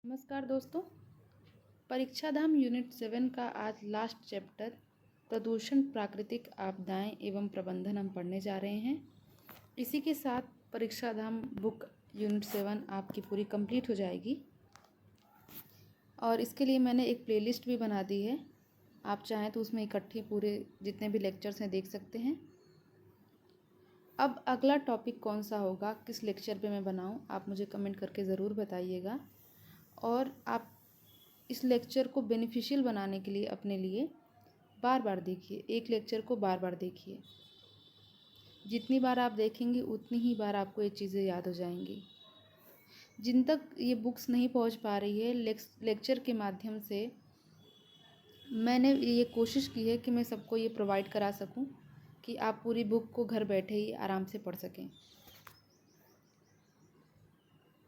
नमस्कार दोस्तों। परीक्षा धाम यूनिट 7 का आज लास्ट चैप्टर प्रदूषण, प्राकृतिक आपदाएं एवं प्रबंधन हम पढ़ने जा रहे हैं। इसी के साथ परीक्षा धाम बुक यूनिट 7 आपकी पूरी कंप्लीट हो जाएगी और इसके लिए मैंने एक प्लेलिस्ट भी बना दी है। आप चाहें तो उसमें इकट्ठे पूरे जितने भी लेक्चर्स हैं देख सकते हैं। अब अगला टॉपिक कौन सा होगा, किस लेक्चर पे मैं बनाऊं, आप मुझे कमेंट करके ज़रूर बताइएगा। और आप इस लेक्चर को बेनिफिशियल बनाने के लिए अपने लिए बार बार देखिए, एक लेक्चर को बार बार देखिए। जितनी बार आप देखेंगे उतनी ही बार आपको ये चीज़ें याद हो जाएंगी। जिन तक ये बुक्स नहीं पहुंच पा रही है, लेक्चर के माध्यम से मैंने ये कोशिश की है कि मैं सबको ये प्रोवाइड करा सकूं कि आप पूरी बुक को घर बैठे ही आराम से पढ़ सकें।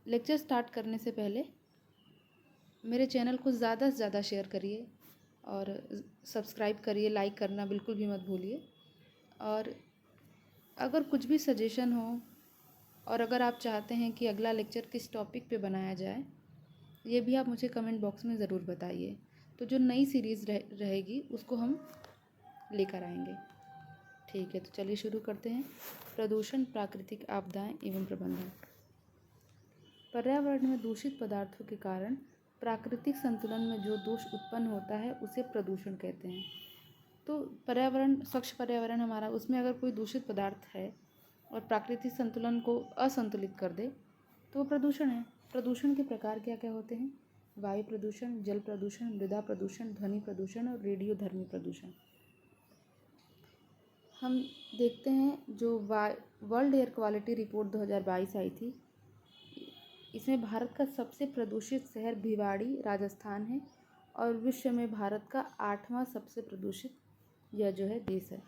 लेक्चर स्टार्ट करने से पहले मेरे चैनल को ज़्यादा से ज़्यादा शेयर करिए और सब्सक्राइब करिए, लाइक करना बिल्कुल भी मत भूलिए। और अगर कुछ भी सजेशन हो और अगर आप चाहते हैं कि अगला लेक्चर किस टॉपिक पे बनाया जाए, ये भी आप मुझे कमेंट बॉक्स में ज़रूर बताइए। तो जो नई सीरीज़ रहेगी उसको हम लेकर आएंगे। ठीक है, तो चलिए शुरू करते हैं। प्रदूषण, प्राकृतिक आपदाएं एवं प्रबंधन। पर्यावरण में दूषित पदार्थों के कारण प्राकृतिक संतुलन में जो दोष उत्पन्न होता है उसे प्रदूषण कहते हैं। तो पर्यावरण, स्वच्छ पर्यावरण हमारा, उसमें अगर कोई दूषित पदार्थ है और प्राकृतिक संतुलन को असंतुलित कर दे तो वो प्रदूषण है। प्रदूषण के प्रकार क्या क्या होते हैं? वायु प्रदूषण, जल प्रदूषण, मृदा प्रदूषण, ध्वनि प्रदूषण और रेडियोधर्मी प्रदूषण। हम देखते हैं जो वर्ल्ड एयर क्वालिटी रिपोर्ट 2022 आई थी, इसमें भारत का सबसे प्रदूषित शहर भिवाड़ी राजस्थान है और विश्व में भारत का 8वां सबसे प्रदूषित यह जो है देश है।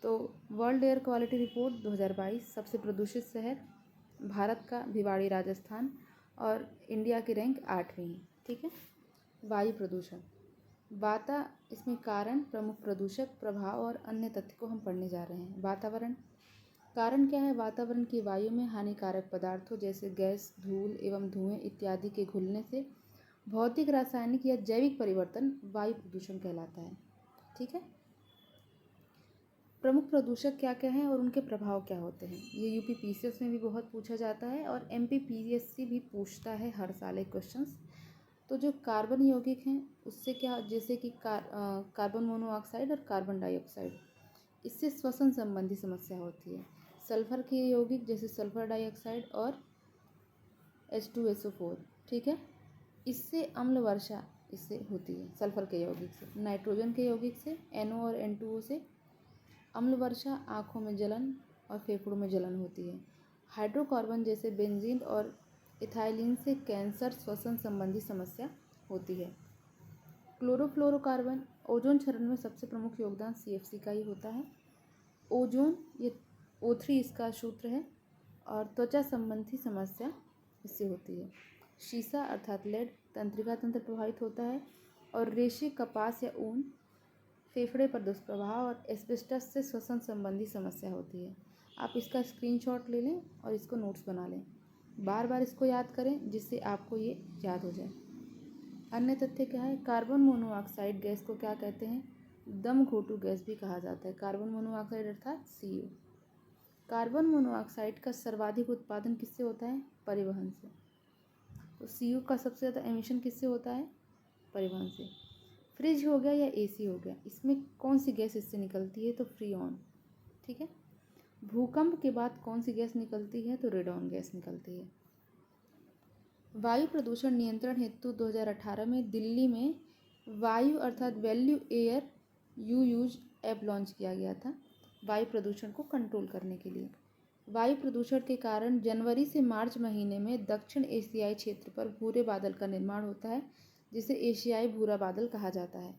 तो वर्ल्ड एयर क्वालिटी रिपोर्ट 2022 सबसे प्रदूषित शहर भारत का भिवाड़ी राजस्थान और इंडिया की रैंक 8वीं है। ठीक है। वायु प्रदूषण, इसमें कारण, प्रमुख प्रदूषक, प्रभाव और अन्य तथ्य को हम पढ़ने जा रहे हैं। वातावरण, कारण क्या है? वातावरण की वायु में हानिकारक पदार्थों जैसे गैस, धूल एवं धुएं इत्यादि के घुलने से भौतिक, रासायनिक या जैविक परिवर्तन वायु प्रदूषण कहलाता है। ठीक है। प्रमुख प्रदूषक क्या क्या हैं और उनके प्रभाव क्या होते हैं? ये यूपी पीसीएस में भी बहुत पूछा जाता है और एमपी पीएससी भी पूछता है हर साल एक क्वेश्चंस। तो जो कार्बन यौगिक हैं उससे क्या, जैसे कि कार्बन मोनोऑक्साइड और कार्बन डाइऑक्साइड, इससे श्वसन संबंधी समस्या होती है। सल्फर के यौगिक जैसे सल्फर डाइऑक्साइड और H2SO4, ठीक है, इससे अम्ल वर्षा इससे होती है। सल्फर के यौगिक से, नाइट्रोजन के यौगिक से NO और N2O से अम्ल वर्षा, आँखों में जलन और फेफड़ों में जलन होती है। हाइड्रोकार्बन जैसे बेंजीन और इथाइलिन से कैंसर, श्वसन संबंधी समस्या होती है। क्लोरोफ्लोरोकार्बन, ओजोन क्षरण में सबसे प्रमुख योगदान CFC का ही होता है। ओजोन, ये O3 इसका सूत्र है और त्वचा संबंधी समस्या इससे होती है। शीशा अर्थात लेड, तंत्रिका तंत्र प्रभावित होता है और रेशे, कपास या ऊन फेफड़े पर दुष्प्रभाव और एस्बेस्टस से श्वसन संबंधी समस्या होती है। आप इसका स्क्रीनशॉट ले लें और इसको नोट्स बना लें। बार बार इसको याद करें जिससे आपको ये याद हो जाए। अन्य तथ्य क्या है? कार्बन मोनोऑक्साइड गैस को क्या कहते हैं? दम घोटू गैस भी कहा जाता है। कार्बन मोनोऑक्साइड अर्थात CO। कार्बन मोनोऑक्साइड का सर्वाधिक उत्पादन किससे होता है? परिवहन से। तो CO का सबसे ज़्यादा एमिशन किससे होता है? परिवहन से। फ्रिज हो गया या AC हो गया, इसमें कौन सी गैस इससे निकलती है? तो फ्रीऑन। ठीक है। भूकंप के बाद कौन सी गैस निकलती है? तो रेडॉन गैस निकलती है। वायु प्रदूषण नियंत्रण हेतु 2018 में दिल्ली में वायु अर्थात value air you use app launch किया गया था वायु प्रदूषण को कंट्रोल करने के लिए। वायु प्रदूषण के कारण जनवरी से मार्च महीने में दक्षिण एशियाई क्षेत्र पर भूरे बादल का निर्माण होता है, जिसे एशियाई भूरा बादल कहा जाता है।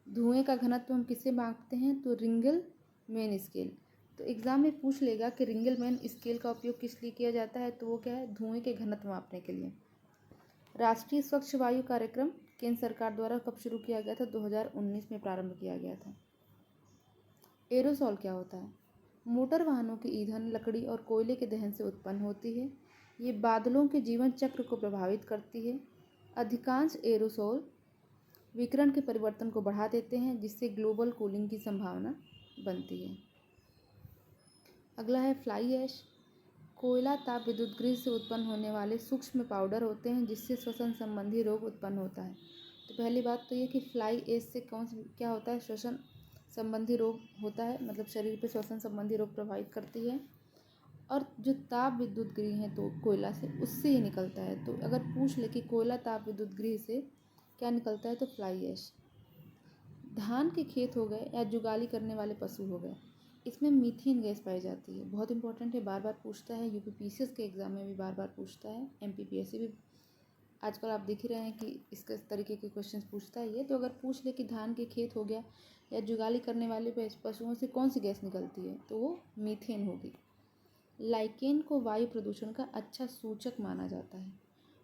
धुएं का घनत्व हम किससे मापते हैं? तो रिंगल मैन स्केल। तो एग्ज़ाम में पूछ लेगा कि रिंगल मैन स्केल का उपयोग किस लिए किया जाता है, तो वो क्या है? धुएं के घनत्व मापने के लिए। राष्ट्रीय स्वच्छ वायु कार्यक्रम केंद्र सरकार द्वारा कब शुरू किया गया था? 2019 में प्रारंभ किया गया था। एरोसॉल क्या होता है? मोटर वाहनों के ईंधन, लकड़ी और कोयले के दहन से उत्पन्न होती है। ये बादलों के जीवन चक्र को प्रभावित करती है। अधिकांश एरोसोल विकिरण के परिवर्तन को बढ़ा देते हैं, जिससे ग्लोबल कूलिंग की संभावना बनती है। अगला है फ्लाई ऐश। कोयला ताप विद्युत गृह से उत्पन्न होने वाले सूक्ष्म पाउडर होते हैं, जिससे श्वसन संबंधी रोग उत्पन्न होता है। तो पहली बात तो ये कि फ्लाई ऐश से क्या होता है, श्वसन संबंधी रोग होता है, मतलब शरीर पे श्वसन संबंधी रोग प्रभावित करती है। और जो ताप विद्युत गृह है तो कोयला से, उससे ये निकलता है। तो अगर पूछ ले कि कोयला ताप विद्युत गृह से क्या निकलता है, तो फ्लाई ऐश। धान के खेत हो गए या जुगाली करने वाले पशु हो गए, इसमें मीथेन गैस पाई जाती है। बहुत इंपॉर्टेंट है, बार बार पूछता है, यूपीपीसीएस के एग्जाम में भी बार बार पूछता है, एमपीपीएससी भी आजकल आप देख ही रहे हैं कि इसके तरीके के क्वेश्चंस पूछता है ये। तो अगर पूछ ले कि धान के खेत हो गया या जुगाली करने वाले पशुओं से कौन सी गैस निकलती है, तो वो मीथेन होगी। लाइकेन को वायु प्रदूषण का अच्छा सूचक माना जाता है।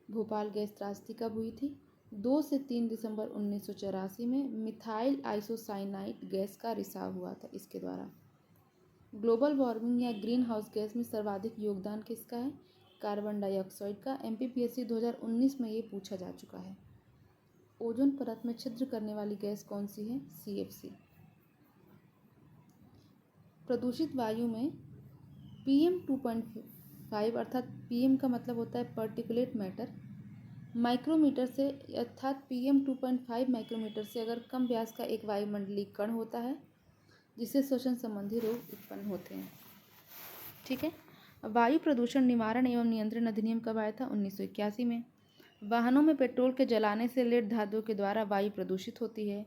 भोपाल गैस त्रासदी कब हुई थी? 2 से 3 दिसंबर 1984 में मिथाइल आइसोसाइनाइड गैस का रिसाव हुआ था इसके द्वारा। ग्लोबल वार्मिंग या ग्रीन हाउस गैस में सर्वाधिक योगदान किसका है? कार्बन डाइऑक्साइड का। एमपीपीएससी 2019 में ये पूछा जा चुका है। ओजोन परत में छिद्र करने वाली गैस कौन सी है? सीएफसी। प्रदूषित वायु में PM 2.5 अर्थात PM का मतलब होता है पर्टिकुलेट मैटर, माइक्रोमीटर से अर्थात PM 2.5 माइक्रोमीटर से अगर कम व्यास का एक वायुमंडलीय कण होता है, जिससे श्वसन संबंधी रोग उत्पन्न होते हैं। ठीक है। वायु प्रदूषण निवारण एवं नियंत्रण अधिनियम कब आया था? 1981 में। वाहनों में पेट्रोल के जलाने से लेड धातुओं के द्वारा वायु प्रदूषित होती है।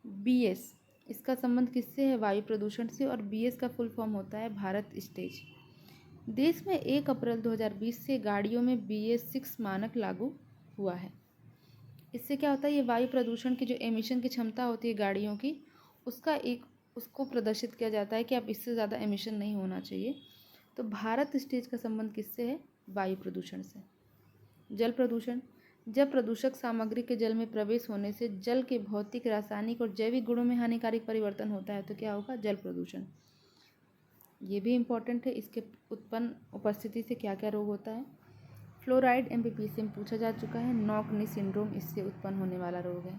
BS, इसका संबंध किससे है? वायु प्रदूषण से। और BS का फुल फॉर्म होता है भारत स्टेज। देश में 1 अप्रैल 2020 से गाड़ियों में BS6 मानक लागू हुआ है। इससे क्या होता है, ये वायु प्रदूषण की जो एमिशन की क्षमता होती है गाड़ियों की, उसको प्रदर्शित किया जाता है कि अब इससे ज़्यादा एमिशन नहीं होना चाहिए। तो भारत स्टेज का संबंध किससे है? वायु प्रदूषण से। जल प्रदूषण, जब प्रदूषक सामग्री के जल में प्रवेश होने से जल के भौतिक, रासायनिक और जैविक गुणों में हानिकारक परिवर्तन होता है, तो क्या होगा? जल प्रदूषण। ये भी इम्पॉर्टेंट है, इसके उत्पन्न उपस्थिति से क्या क्या रोग होता है। फ्लोराइड एमपीपीएससी में पूछा जा चुका है। नॉक-नी सिंड्रोम इससे उत्पन्न होने वाला रोग है।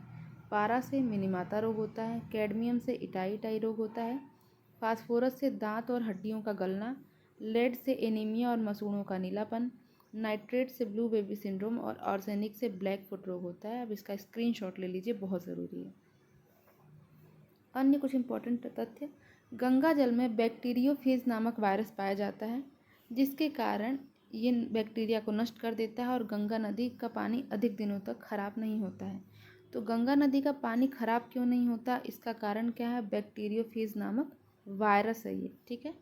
पारा से मिनीमाता रोग होता है। कैडमियम से इटाई रोग होता है। फास्फोरस से दांत और हड्डियों का गलना। लेड से एनीमिया और मसूड़ों का नीलापन। नाइट्रेट से ब्लू बेबी सिंड्रोम और आर्सेनिक से ब्लैक फुट रोग होता है। अब इसका स्क्रीनशॉट ले लीजिए, बहुत ज़रूरी है। अन्य कुछ इंपॉर्टेंट तथ्य, गंगा जल में बैक्टीरियोफेज नामक वायरस पाया जाता है, जिसके कारण ये बैक्टीरिया को नष्ट कर देता है और गंगा नदी का पानी अधिक दिनों तक खराब नहीं होता है। तो गंगा नदी का पानी खराब क्यों नहीं होता? इसका कारण क्या है? बैक्टीरियोफेज नामक वायरस है ये। ठीक है।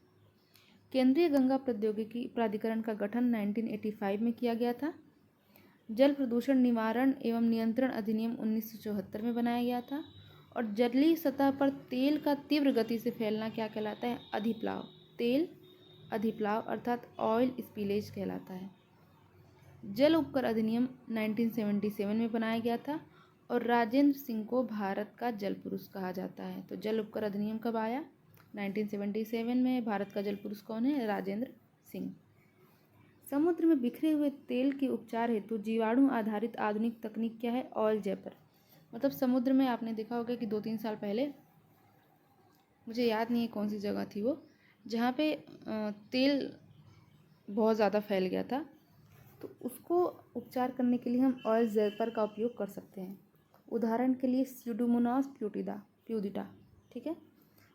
केंद्रीय गंगा प्रौद्योगिकी प्राधिकरण का गठन 1985 में किया गया था। जल प्रदूषण निवारण एवं नियंत्रण अधिनियम 1974 में बनाया गया था। और जलीय सतह पर तेल का तीव्र गति से फैलना क्या कहलाता है? अधिप्लाव। तेल अधिप्लाव अर्थात ऑयल स्पिलेज कहलाता है। जल उपकर अधिनियम 1977 में बनाया गया था और राजेंद्र सिंह को भारत का जल पुरुष कहा जाता है। तो जल उपकर अधिनियम कब आया? 1977 में। भारत का जल पुरुष कौन है? राजेंद्र सिंह। समुद्र में बिखरे हुए तेल के उपचार हेतु जीवाणु आधारित आधुनिक तकनीक क्या है? ऑयल जैपर। मतलब समुद्र में आपने देखा होगा कि 2-3 साल पहले, मुझे याद नहीं है कौन सी जगह थी वो, जहाँ पे तेल बहुत ज़्यादा फैल गया था, तो उसको उपचार करने के लिए हम ऑयल जैपर का उपयोग कर सकते हैं। उदाहरण के लिए स्यूडोमोनास प्यूडिटा। ठीक है।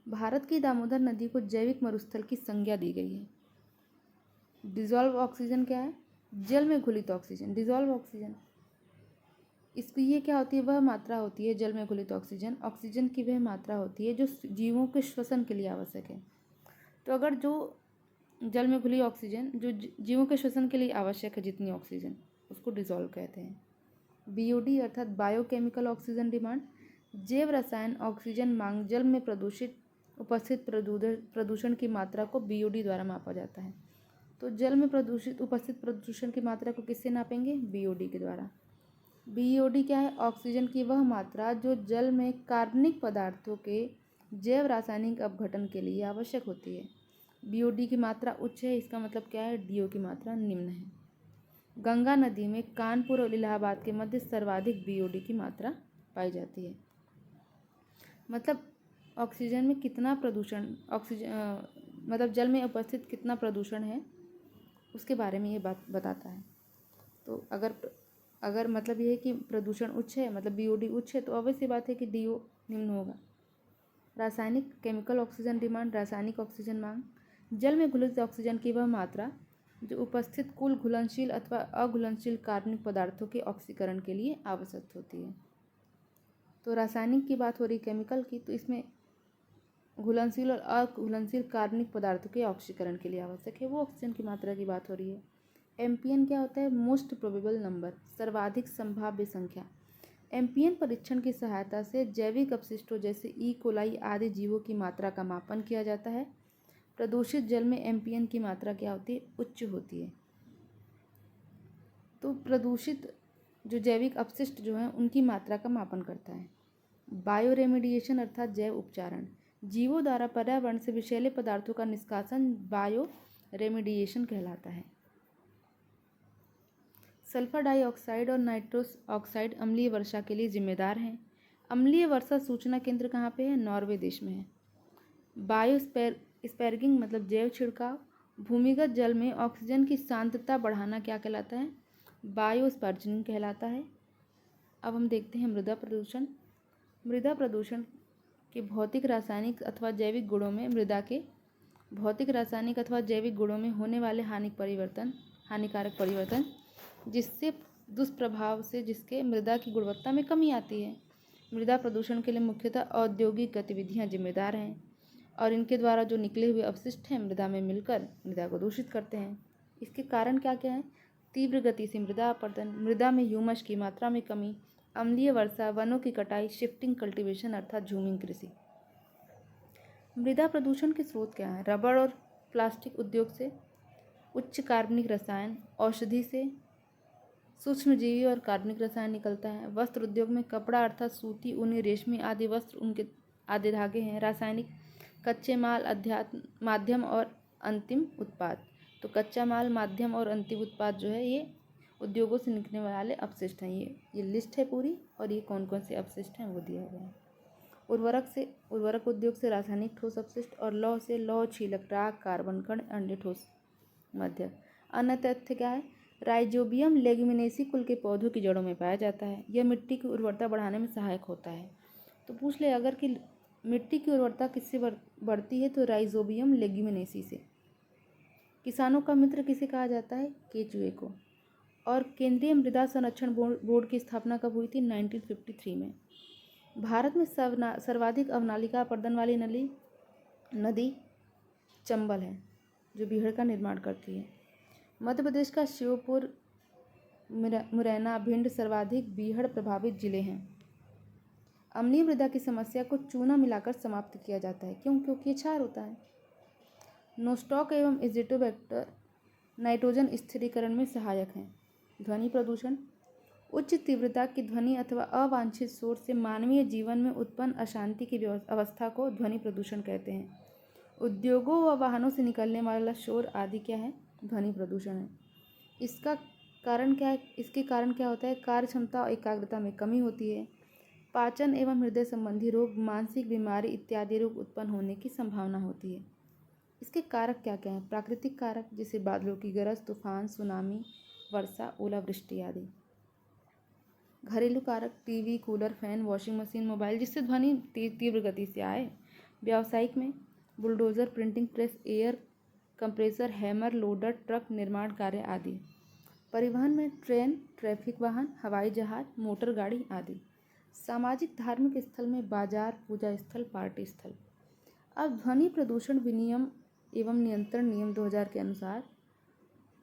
भारत की दामोदर नदी को जैविक मरुस्थल की संज्ञा दी गई है। डिजॉल्व ऑक्सीजन क्या है? जल में घुलित ऑक्सीजन। डिजॉल्व ऑक्सीजन, इसकी ये क्या होती है? वह मात्रा होती है जल में घुलित ऑक्सीजन की वह मात्रा होती है जो जीवों के श्वसन के लिए आवश्यक है। तो अगर जो जल में घुली ऑक्सीजन जो जीवों के श्वसन के लिए आवश्यक है, जितनी ऑक्सीजन, उसको डिजॉल्व कहते हैं। BOD अर्थात बायोकेमिकल ऑक्सीजन डिमांड। जैव रसायन ऑक्सीजन मांग जल में उपस्थित प्रदूषण की मात्रा को BOD द्वारा मापा जाता है। तो जल में उपस्थित प्रदूषण की मात्रा को किससे नापेंगे? BOD के द्वारा। BOD क्या है? ऑक्सीजन की वह मात्रा जो जल में कार्बनिक पदार्थों के जैव रासायनिक अपघटन के लिए आवश्यक होती है। BOD की मात्रा उच्च है, इसका मतलब क्या है? DO की मात्रा निम्न है। गंगा नदी में कानपुर और इलाहाबाद के मध्य सर्वाधिक बीओडी की मात्रा पाई जाती है। मतलब ऑक्सीजन में कितना प्रदूषण, मतलब जल में उपस्थित कितना प्रदूषण है उसके बारे में ये बात बताता है। तो अगर मतलब ये है कि प्रदूषण उच्च है, मतलब बीओडी उच्च है, तो ऑब्वियस बात है कि डीओ निम्न होगा। रासायनिक केमिकल ऑक्सीजन डिमांड, रासायनिक ऑक्सीजन मांग। जल में घुलित ऑक्सीजन की वह मात्रा जो उपस्थित कुल घुलनशील अथवा अघुलनशील कार्बनिक पदार्थों के ऑक्सीकरण के लिए आवश्यक होती है। तो रासायनिक की बात हो रही केमिकल की, तो इसमें घुलनशील और अघुलनशील कार्बनिक पदार्थों के ऑक्सीकरण के लिए आवश्यक है वो ऑक्सीजन की मात्रा की बात हो रही है। एमपीएन क्या होता है? मोस्ट प्रोबेबल नंबर, सर्वाधिक संभाव्य संख्या। एमपीएन परीक्षण की सहायता से जैविक अपशिष्टों जैसे ई कोलाई आदि जीवों की मात्रा का मापन किया जाता है। प्रदूषित जल में एमपीएन की मात्रा क्या होती है? उच्च होती है। तो प्रदूषित जो जैविक अपशिष्ट जो हैं उनकी मात्रा का मापन करता है। बायो रेमिडिएशन अर्थात जैव उपचारण, जीवों द्वारा पर्यावरण से विषैले पदार्थों का निष्कासन बायो रेमिडिएशन कहलाता है। सल्फर डाइऑक्साइड और नाइट्रोस ऑक्साइड अम्लीय वर्षा के लिए जिम्मेदार हैं। अम्लीय वर्षा सूचना केंद्र कहाँ पे है? नॉर्वे देश में है। स्पैर्गिंग मतलब जैव छिड़काव, भूमिगत जल में ऑक्सीजन की सांद्रता बढ़ाना क्या कहलाता है? बायोस्पर्जनिंग कहलाता है। अब हम देखते हैं मृदा प्रदूषण। मृदा प्रदूषण के भौतिक रासायनिक अथवा जैविक गुणों में मृदा के भौतिक रासायनिक अथवा जैविक गुणों में होने वाले हानिकारक परिवर्तन जिससे दुष्प्रभाव से जिसके मृदा की गुणवत्ता में कमी आती है। मृदा प्रदूषण के लिए मुख्यतः औद्योगिक गतिविधियां जिम्मेदार हैं और इनके द्वारा जो निकले हुए अपशिष्ट हैं मृदा में मिलकर मृदा को दूषित करते हैं। इसके कारण क्या क्या हैं? तीव्र गति से मृदा अपरदन, मृदा में ह्यूमस की मात्रा में कमी, अम्लीय वर्षा, वनों की कटाई, शिफ्टिंग कल्टीवेशन अर्थात झूमिंग कृषि। मृदा प्रदूषण के स्रोत क्या हैं? रबड़ और प्लास्टिक उद्योग से, उच्च कार्बनिक रसायन, औषधि से सूक्ष्मजीवी और कार्बनिक रसायन निकलता है। वस्त्र उद्योग में कपड़ा अर्थात सूती, ऊनी, रेशमी आदि वस्त्र, उनके आदि धागे हैं। रासायनिक कच्चे माल, माध्यम और अंतिम उत्पाद। तो कच्चा माल, माध्यम और अंतिम उत्पाद जो है ये उद्योगों से निकलने वाले अपशिष्ट हैं। ये लिस्ट है पूरी और ये कौन कौन से अपशिष्ट हैं वो दिया गया है। उर्वरक उद्योग से रासायनिक ठोस अपशिष्ट और लौह से लौह, छीलक, राख, कार्बन कण, अन्य ठोस मध्य। अन्य तथ्य क्या है? राइजोबियम लेग्यूमिनेसी कुल के पौधों की जड़ों में पाया जाता है। यह मिट्टी की उर्वरता बढ़ाने में सहायक होता है। तो पूछ ले अगर कि मिट्टी की उर्वरता किससे बढ़ती है, तो राइजोबियम लेग्यूमिनेसी से। किसानों का मित्र किसे कहा जाता है? केचुए को। और केंद्रीय मृदा संरक्षण बोर्ड की स्थापना कब हुई थी? 1953 में। भारत में सर्वाधिक अवनालिका अपरदन वाली नदी चंबल है जो बीहड़ का निर्माण करती है। मध्य प्रदेश का श्योपुर, मुरैना, भिंड सर्वाधिक बीहड़ प्रभावित जिले हैं। अम्लीय मृदा की समस्या को चूना मिलाकर समाप्त किया जाता है। क्यों? क्योंकि ये क्षार होता है। नोस्टॉक एवं एजिटोबैक्टर नाइट्रोजन स्थिरीकरण में सहायक हैं। ध्वनि प्रदूषण, उच्च तीव्रता की ध्वनि अथवा अवांछित शोर से मानवीय जीवन में उत्पन्न अशांति की अवस्था को ध्वनि प्रदूषण कहते हैं। उद्योगों व वाहनों से निकलने वाला शोर आदि क्या है? ध्वनि प्रदूषण है। इसके कारण क्या होता है? कार्य क्षमता और एकाग्रता में कमी होती है। पाचन एवं हृदय संबंधी रोग, मानसिक बीमारी इत्यादि रोग उत्पन्न होने की संभावना होती है। इसके कारक क्या क्या हैं? प्राकृतिक कारक जैसे बादलों की गरज, तूफान, सुनामी, वर्षा, ओलावृष्टि आदि। घरेलू कारक TV, cooler, fan, washing machine, mobile जिससे ध्वनि तीव्र गति से आए। व्यावसायिक में bulldozer, printing press, air compressor, hammer, loader, truck निर्माण कार्य आदि। परिवहन में ट्रेन, ट्रैफिक वाहन, हवाई जहाज, मोटर गाड़ी आदि। सामाजिक धार्मिक स्थल में बाजार, पूजा स्थल, पार्टी स्थल। अब ध्वनि प्रदूषण विनियम एवं नियंत्रण नियम 2000 के अनुसार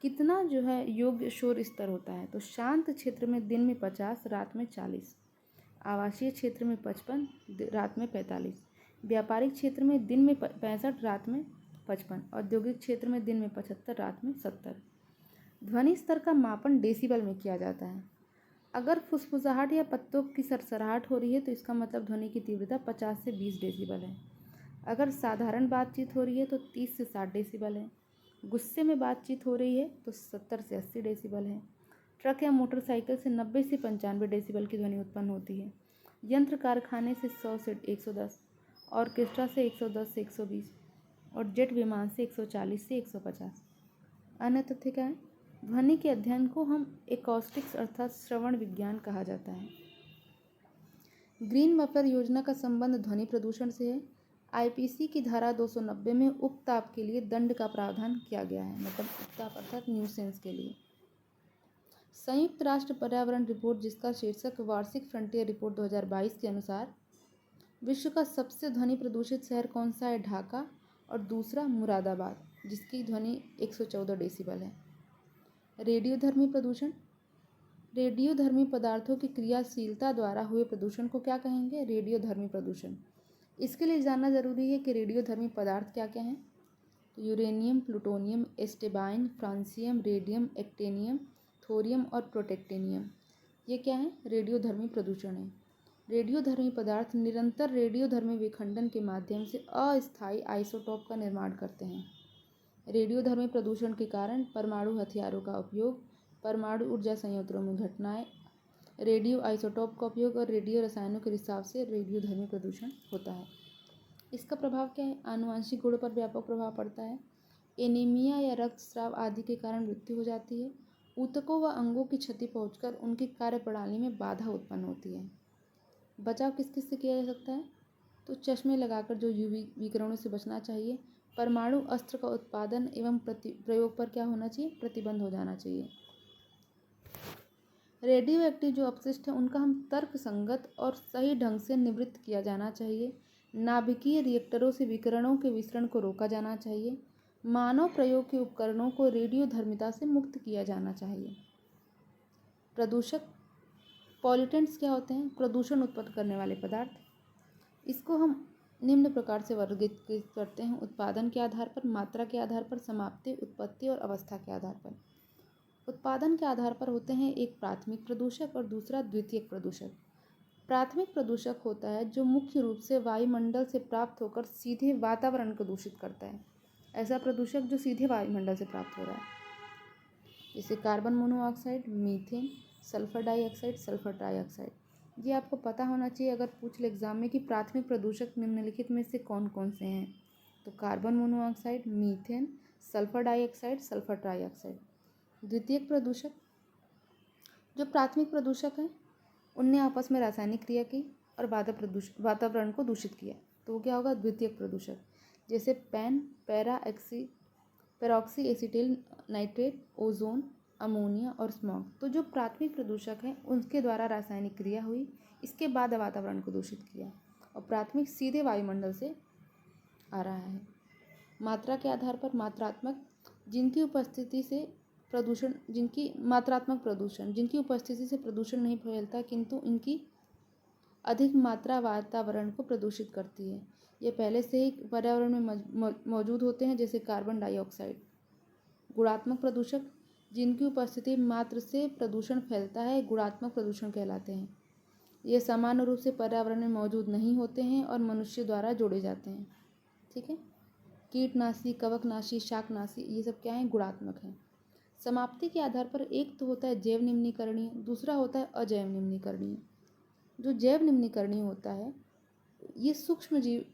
कितना जो है योग्य शोर स्तर होता है? तो शांत क्षेत्र में दिन में 50, रात में 40, आवासीय क्षेत्र में 55, रात में 45, व्यापारिक क्षेत्र में दिन में 65, रात में 55, औद्योगिक क्षेत्र में दिन में 75, रात में 70। ध्वनि स्तर का मापन डेसिबल में किया जाता है। अगर फुसफुसाहट या पत्तों की सरसराहट हो रही है तो इसका मतलब ध्वनि की तीव्रता 50 से 20 डेसिबल है। अगर साधारण बातचीत हो रही है तो 30 से 60 डेसिबल है। गुस्से में बातचीत हो रही है तो 70 से 80 डेसिबल है। ट्रक या मोटरसाइकिल से 90 से 95 डेसिबल की ध्वनि उत्पन्न होती है। यंत्र कारखाने से 100 से 110, ऑर्केस्ट्रा से 110 से 120 और जेट विमान से 140 से 150। अन्य तथ्य क्या है? ध्वनि के अध्ययन को हम एकॉस्टिक्स अर्थात श्रवण विज्ञान कहा जाता है। ग्रीन मफलर योजना का संबंध ध्वनि प्रदूषण से है। आईपीसी की धारा 290 में उपताप के लिए दंड का प्रावधान किया गया है, मतलब उपताप अर्थात न्यूसेंस के लिए। संयुक्त राष्ट्र पर्यावरण रिपोर्ट, जिसका शीर्षक वार्षिक फ्रंटियर रिपोर्ट 2022 के अनुसार विश्व का सबसे ध्वनि प्रदूषित शहर कौन सा है? ढाका, और दूसरा मुरादाबाद, जिसकी ध्वनि 114 डेसिबल है। रेडियोधर्मी प्रदूषण, रेडियोधर्मी पदार्थों की क्रियाशीलता द्वारा हुए प्रदूषण को क्या कहेंगे? रेडियोधर्मी प्रदूषण। इसके लिए जानना जरूरी है कि रेडियोधर्मी पदार्थ क्या क्या हैं। तो uranium, plutonium, astatine, francium, radium, actinium, thorium और प्रोटेक्टेनियम, ये क्या है? रेडियोधर्मी प्रदूषण है। रेडियोधर्मी पदार्थ निरंतर रेडियोधर्मी विखंडन के माध्यम से अस्थायी आइसोटोप का निर्माण करते हैं। रेडियोधर्मी प्रदूषण के कारण परमाणु हथियारों का उपयोग, परमाणु ऊर्जा संयंत्रों में घटनाएं, रेडियो आइसोटोप का उपयोग और रेडियो रसायनों के रिसाव से रेडियोधर्मी प्रदूषण होता है। इसका प्रभाव क्या है? आनुवंशिक गुणों पर व्यापक प्रभाव पड़ता है। एनीमिया या रक्तस्राव आदि के कारण मृत्यु हो जाती है। ऊतकों व अंगों की क्षति पहुंचकर उनकी कार्यप्रणाली में बाधा उत्पन्न होती है। बचाव किस किस से किया जा सकता है? तो चश्मे लगाकर जो यूवी विकिरणों से बचना चाहिए। परमाणु अस्त्र का उत्पादन एवं प्रयोग पर क्या होना चाहिए? प्रतिबंध हो जाना चाहिए। रेडियो एक्टिव जो अपशिष्ट है उनका हम तर्क संगत और सही ढंग से निवृत्त किया जाना चाहिए। नाभिकीय रिएक्टरों से विकिरणों के विसरण को रोका जाना चाहिए। मानव प्रयोग के उपकरणों को रेडियोधर्मिता से मुक्त किया जाना चाहिए। प्रदूषक, पॉल्यूटेंट्स क्या होते हैं? प्रदूषण उत्पन्न करने वाले पदार्थ। इसको हम निम्न प्रकार से वर्गीकृत करते हैं: उत्पादन के आधार पर, मात्रा के आधार पर, समाप्ति, उत्पत्ति और अवस्था के आधार पर। उत्पादन के आधार पर होते हैं एक प्राथमिक प्रदूषक और दूसरा द्वितीयक प्रदूषक। प्राथमिक प्रदूषक होता है जो मुख्य रूप से वायुमंडल से प्राप्त होकर सीधे वातावरण को दूषित करता है। ऐसा प्रदूषक जो सीधे वायुमंडल से प्राप्त हो रहा है, जैसे carbon monoxide, methane, sulphur dioxide, sulphur trioxide. ये आपको पता होना चाहिए अगर पूछ ले एग्जाम में कि प्राथमिक प्रदूषक निम्नलिखित में से कौन कौन से हैं। तो carbon monoxide, methane, sulphur dioxide, sulphur trioxide. द्वितीयक प्रदूषक, जो प्राथमिक प्रदूषक हैं उनने आपस में रासायनिक क्रिया की और वातावरण को दूषित किया, तो वो क्या होगा? द्वितीयक प्रदूषक। जैसे पेरॉक्सी एसिटिल नाइट्रेट, ओजोन, अमोनिया और स्मॉग। तो जो प्राथमिक प्रदूषक हैं उनके द्वारा रासायनिक क्रिया हुई, इसके बाद वातावरण को दूषित किया, और प्राथमिक सीधे वायुमंडल से आ रहा है। मात्रा के आधार पर मात्रात्मक, जिनकी उपस्थिति से प्रदूषण, जिनकी उपस्थिति से प्रदूषण नहीं फैलता किंतु इनकी अधिक मात्रा वातावरण को प्रदूषित करती है। ये पहले से ही पर्यावरण में मौजूद होते हैं, जैसे कार्बन डाइऑक्साइड। गुणात्मक प्रदूषक, जिनकी उपस्थिति मात्र से प्रदूषण फैलता है, गुणात्मक प्रदूषण कहलाते हैं। ये सामान्य रूप से पर्यावरण में मौजूद नहीं होते हैं और मनुष्य द्वारा जोड़े जाते हैं। ठीक है। कीटनाशी, कवकनाशी, शाकनाशी, ये सब क्या हैं? गुणात्मक हैं। समाप्ति के आधार पर एक तो होता है जैव निम्नीकरणीय, दूसरा होता है अजैव निम्नीकरणीय। जो जैव निम्नीकरणीय होता है ये सूक्ष्म जीव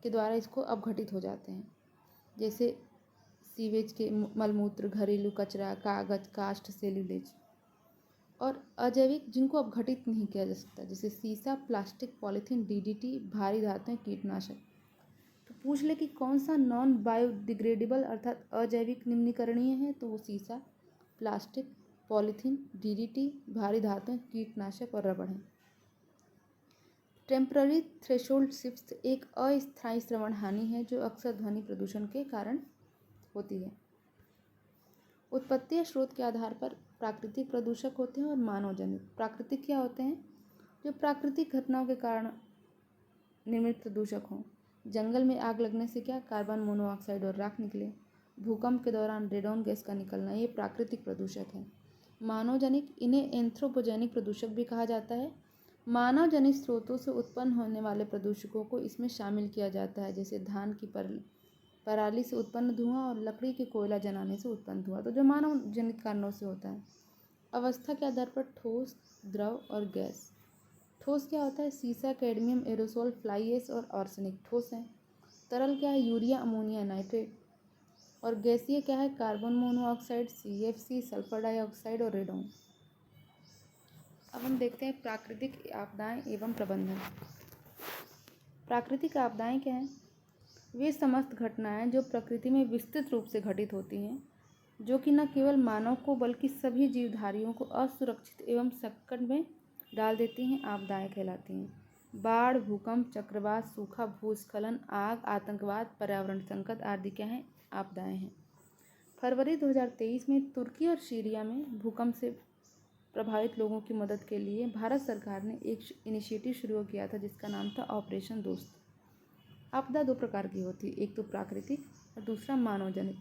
के द्वारा इसको अपघटित हो जाते हैं, जैसे सीवेज के मलमूत्र, घरेलू कचरा, कागज, काष्ठ, सेल्यूलेज। और अजैविक, जिनको अपघटित नहीं किया जा सकता, जैसे सीसा, प्लास्टिक, पॉलीथीन, डीडीटी, भारी धातुएं, कीटनाशक। तो पूछ ले कि कौन सा नॉन बायोडिग्रेडेबल अर्थात अजैविक निम्नीकरणीय है, तो वो सीसा, प्लास्टिक, पॉलीथीन, डीडीटी, भारी धातुएं, कीटनाशक और रबड़ हैं। टेम्पररी थ्रेशोल्ड शिफ्ट एक अस्थायी श्रवण हानि है जो अक्सर ध्वनि प्रदूषण के कारण होती है। उत्पत्ति या स्रोत के आधार पर प्राकृतिक प्रदूषक होते हैं और मानव जनित। प्राकृतिक क्या होते हैं? जो प्राकृतिक घटनाओं के कारण निर्मित प्रदूषक हों। जंगल में आग लगने से क्या? कार्बन मोनोऑक्साइड और राख निकले। भूकंप के दौरान रेडॉन गैस का निकलना, ये प्राकृतिक प्रदूषक है। मानव जनित, इन्हें एंथ्रोपोजेनिक प्रदूषक भी कहा जाता है। मानव जनित स्रोतों से उत्पन्न होने वाले प्रदूषकों को इसमें शामिल किया जाता है, जैसे धान की पराली से उत्पन्न धुआं और लकड़ी के कोयला जलाने से उत्पन्न धुआं, तो जो मानव जनित कारणों से होता है। अवस्था के आधार पर ठोस, द्रव और गैस। ठोस क्या होता है? सीसा, कैडमियम, एरोसोल, फ्लाई ऐश और आर्सेनिक ठोस है। तरल क्या है? Urea, ammonia, nitrate. और गैसीय क्या है? Carbon monoxide, CFC, sulphur dioxide और रेडॉन। अब हम देखते हैं प्राकृतिक आपदाएं एवं प्रबंधन। प्राकृतिक आपदाएं क्या हैं? वे समस्त घटनाएं जो प्रकृति में विस्तृत रूप से घटित होती हैं, जो कि न केवल मानव को बल्कि सभी जीवधारियों को असुरक्षित एवं संकट में डाल देती हैं, आपदाएं कहलाती हैं। बाढ़, भूकंप, चक्रवात, सूखा, भूस्खलन, आग, आतंकवाद, पर्यावरण संकट आदि क्या हैं? आपदाएं हैं। फरवरी 2023 में तुर्की और सीरिया में भूकंप से प्रभावित लोगों की मदद के लिए भारत सरकार ने एक इनिशिएटिव शुरू किया था जिसका नाम था ऑपरेशन दोस्त। आपदा दो प्रकार की होती है, एक तो प्राकृतिक और दूसरा मानव जनित।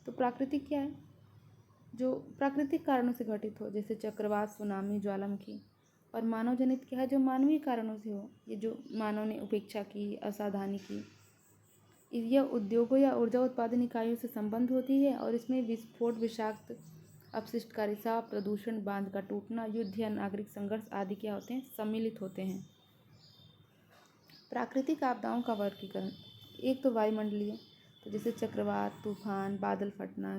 तो प्राकृतिक क्या है? जो प्राकृतिक कारणों से घटित हो, जैसे चक्रवात, सुनामी, ज्वालामुखी। और मानव जनित क्या है? जो मानवीय कारणों से हो, ये जो मानव ने उपेक्षा की, असावधानी की। यह उद्योगों या ऊर्जा उत्पादन इकाइयों से संबंध होती है और इसमें विस्फोट, विषाक्त अपशिष्ट का रिसाव, प्रदूषण, बांध का टूटना, युद्ध या नागरिक संघर्ष आदि क्या होते हैं? सम्मिलित होते हैं। प्राकृतिक आपदाओं का वर्गीकरण। एक तो वायुमंडलीय, तो जैसे चक्रवात, तूफान, बादल फटना,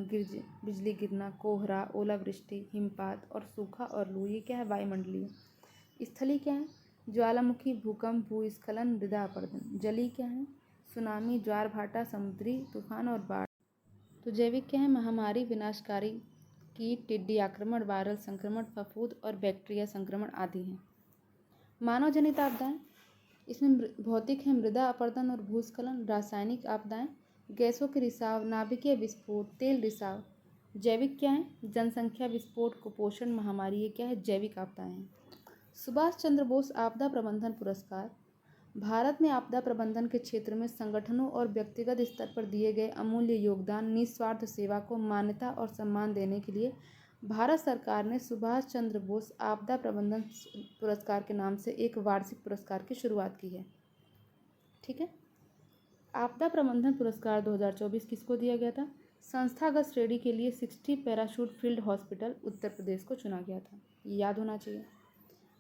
बिजली गिरना, कोहरा, ओलावृष्टि, हिमपात और सूखा और लू, ये क्या है? वायुमंडलीय। स्थलीय क्या है? ज्वालामुखी, भूकंप, भूस्खलन, मृदा अपरदन। जलीय क्या है? सुनामी, ज्वार भाटा, समुद्री तूफान और बाढ़। तो जैविक क्या है? महामारी, विनाशकारी कीट, टिड्डी आक्रमण, वायरल संक्रमण, फफूंद और बैक्टीरिया संक्रमण आदि हैं। मानव जनित आपदाएं, इसमें भौतिक है, मृदा अपरदन और भूस्खलन। रासायनिक आपदाएं, गैसों के रिसाव, नाभिकीय विस्फोट, तेल रिसाव। जैविक क्या है? जनसंख्या विस्फोट, कुपोषण, महामारी, ये क्या है? जैविक आपदाएं हैं। सुभाष चंद्र बोस आपदा प्रबंधन पुरस्कार। भारत में आपदा प्रबंधन के क्षेत्र में संगठनों और व्यक्तिगत स्तर पर दिए गए अमूल्य योगदान, निस्वार्थ सेवा को मान्यता और सम्मान देने के लिए भारत सरकार ने सुभाष चंद्र बोस आपदा प्रबंधन पुरस्कार के नाम से एक वार्षिक पुरस्कार की शुरुआत की है। ठीक है। आपदा प्रबंधन पुरस्कार 2024 किसको दिया गया था? संस्थागत श्रेणी के लिए 60 parachute field hospital Uttar Pradesh को चुना गया था। ये याद होना चाहिए।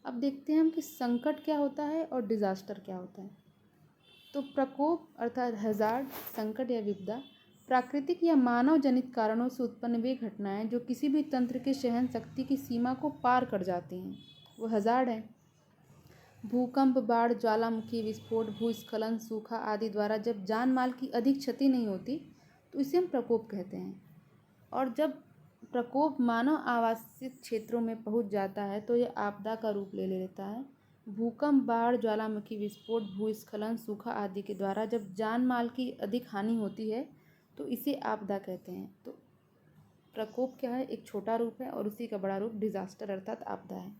अब देखते हैं हम कि संकट क्या होता है और डिजास्टर क्या होता है। तो प्रकोप अर्थात हैजार्ड, संकट या विपदा, प्राकृतिक या मानव जनित कारणों से उत्पन्न वे घटनाएं जो किसी भी तंत्र के सहन शक्ति की सीमा को पार कर जाती हैं, वो हैजार्ड है। भूकंप, बाढ़, ज्वालामुखी, विस्फोट, भूस्खलन, सूखा आदि द्वारा जब जान माल की अधिक क्षति नहीं होती तो इसे हम प्रकोप कहते हैं। और जब प्रकोप मानव आवासित क्षेत्रों में पहुंच जाता है तो यह आपदा का रूप ले लेता है। भूकंप, बाढ़, ज्वालामुखी, विस्फोट, भूस्खलन, सूखा आदि के द्वारा जब जान माल की अधिक हानि होती है तो इसे आपदा कहते हैं। तो प्रकोप क्या है? एक छोटा रूप है और उसी का बड़ा रूप डिजास्टर अर्थात आपदा है।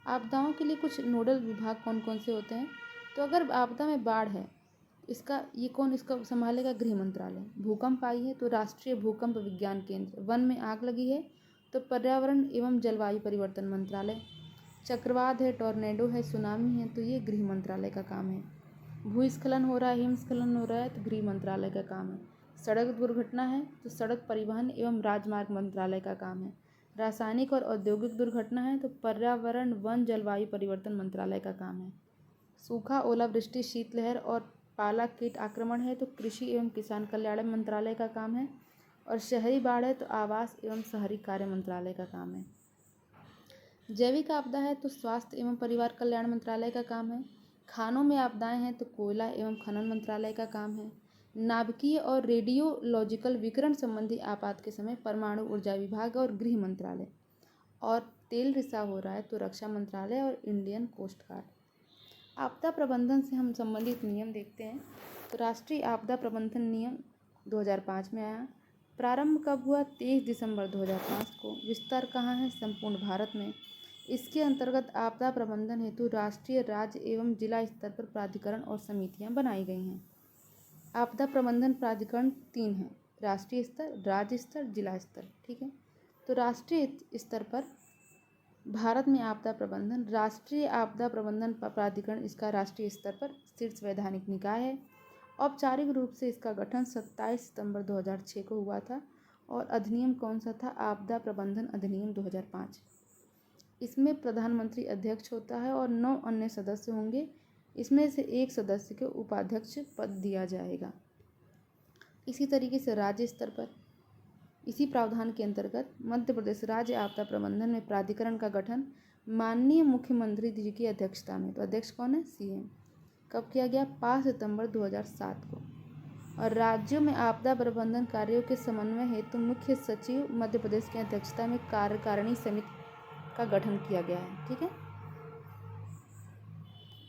आपदाओं के लिए कुछ नोडल विभाग कौन कौन से होते हैं? तो अगर आपदा में बाढ़ है, इसका संभालेगा? गृह मंत्रालय। भूकंप आई है तो राष्ट्रीय भूकंप विज्ञान केंद्र। वन में आग लगी है तो पर्यावरण एवं जलवायु परिवर्तन मंत्रालय। चक्रवात है, टॉर्नेडो है, सुनामी है तो ये गृह मंत्रालय का काम है। भूस्खलन हो रहा है, हिमस्खलन हो रहा है तो गृह मंत्रालय का काम है। सड़क दुर्घटना है तो सड़क परिवहन एवं राजमार्ग मंत्रालय का काम है। रासायनिक और औद्योगिक दुर्घटना है तो पर्यावरण, वन, जलवायु परिवर्तन मंत्रालय का काम है। सूखा, ओलावृष्टि, शीतलहर और पाला कीट आक्रमण है तो कृषि एवं किसान कल्याण मंत्रालय का काम है। और शहरी बाढ़ है तो आवास एवं शहरी कार्य मंत्रालय का काम है। जैविक आपदा है तो स्वास्थ्य एवं परिवार कल्याण मंत्रालय का काम है। खानों में आपदाएं हैं तो कोयला एवं खनन मंत्रालय का काम है। नाभिकीय और रेडियोलॉजिकल विकिरण संबंधी आपात के समय परमाणु ऊर्जा विभाग और गृह मंत्रालय। और तेल रिसाव हो रहा है तो रक्षा मंत्रालय और इंडियन कोस्ट गार्ड। आपदा प्रबंधन से हम संबंधित नियम देखते हैं। तो राष्ट्रीय आपदा प्रबंधन नियम 2005 में आया। प्रारंभ कब हुआ? 23 दिसंबर 2005 को। विस्तार कहाँ है? संपूर्ण भारत में। इसके अंतर्गत आपदा प्रबंधन हेतु राष्ट्रीय, राज्य एवं जिला स्तर पर प्राधिकरण और समितियां बनाई गई हैं। आपदा प्रबंधन प्राधिकरण 3 हैं: राष्ट्रीय स्तर, राज्य स्तर, जिला स्तर। ठीक है। तो राष्ट्रीय स्तर पर भारत में आपदा प्रबंधन, राष्ट्रीय आपदा प्रबंधन प्राधिकरण इसका राष्ट्रीय स्तर पर शीर्ष वैधानिक निकाय है। औपचारिक रूप से इसका गठन 27 सितंबर 2006 को हुआ था। और अधिनियम कौन सा था? आपदा प्रबंधन अधिनियम 2005। इसमें प्रधानमंत्री अध्यक्ष होता है और 9 अन्य सदस्य होंगे। इसमें से एक सदस्य को उपाध्यक्ष पद दिया जाएगा। इसी तरीके से राज्य स्तर पर इसी प्रावधान के अंतर्गत मध्य प्रदेश राज्य आपदा प्रबंधन में प्राधिकरण का गठन माननीय मुख्यमंत्री जी की अध्यक्षता में, तो अध्यक्ष कौन है? सीएम। कब किया गया? 5 सितंबर 2007 को। और राज्यों में आपदा प्रबंधन कार्यों के समन्वय हेतु मुख्य सचिव मध्य प्रदेश की अध्यक्षता में कार्यकारिणी समिति का गठन किया गया है। ठीक है।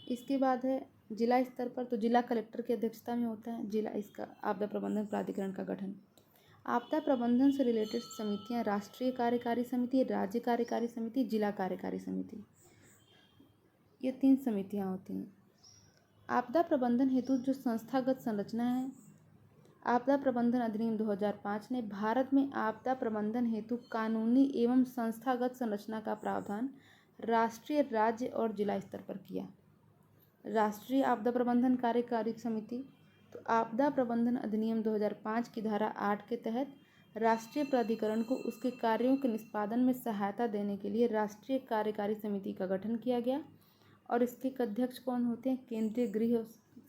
इसके बाद है जिला स्तर पर, तो जिला कलेक्टर की अध्यक्षता में होता है जिला इसका आपदा प्रबंधन प्राधिकरण का गठन। आपदा प्रबंधन से रिलेटेड समितियां राष्ट्रीय कार्यकारी समिति, राज्य कार्यकारी समिति, जिला कार्यकारी समिति, ये 3 समितियां होती हैं। आपदा प्रबंधन हेतु जो संस्थागत संरचना है, आपदा प्रबंधन अधिनियम 2005 ने भारत में आपदा प्रबंधन हेतु कानूनी एवं संस्थागत संरचना का प्रावधान राष्ट्रीय, राज्य और जिला स्तर पर किया। राष्ट्रीय आपदा प्रबंधन कार्यकारी समिति, तो आपदा प्रबंधन अधिनियम 2005 की धारा 8 के तहत राष्ट्रीय प्राधिकरण को उसके कार्यों के निष्पादन में सहायता देने के लिए राष्ट्रीय कार्यकारी समिति का गठन किया गया। और इसके अध्यक्ष कौन होते हैं? केंद्रीय गृह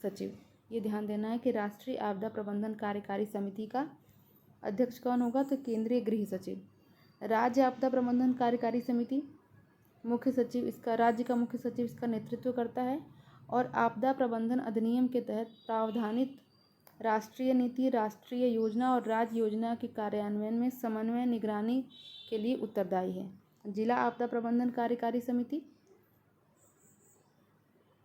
सचिव। ये ध्यान देना है कि राष्ट्रीय आपदा प्रबंधन कार्यकारी समिति का अध्यक्ष कौन होगा? तो केंद्रीय गृह सचिव। राज्य आपदा प्रबंधन कार्यकारी समिति, मुख्य सचिव इसका, राज्य का मुख्य सचिव इसका नेतृत्व करता है और आपदा प्रबंधन अधिनियम के तहत प्रावधानित राष्ट्रीय नीति, राष्ट्रीय योजना और राज्य योजना के कार्यान्वयन में समन्वय निगरानी के लिए उत्तरदायी है। जिला आपदा प्रबंधन कार्यकारी समिति,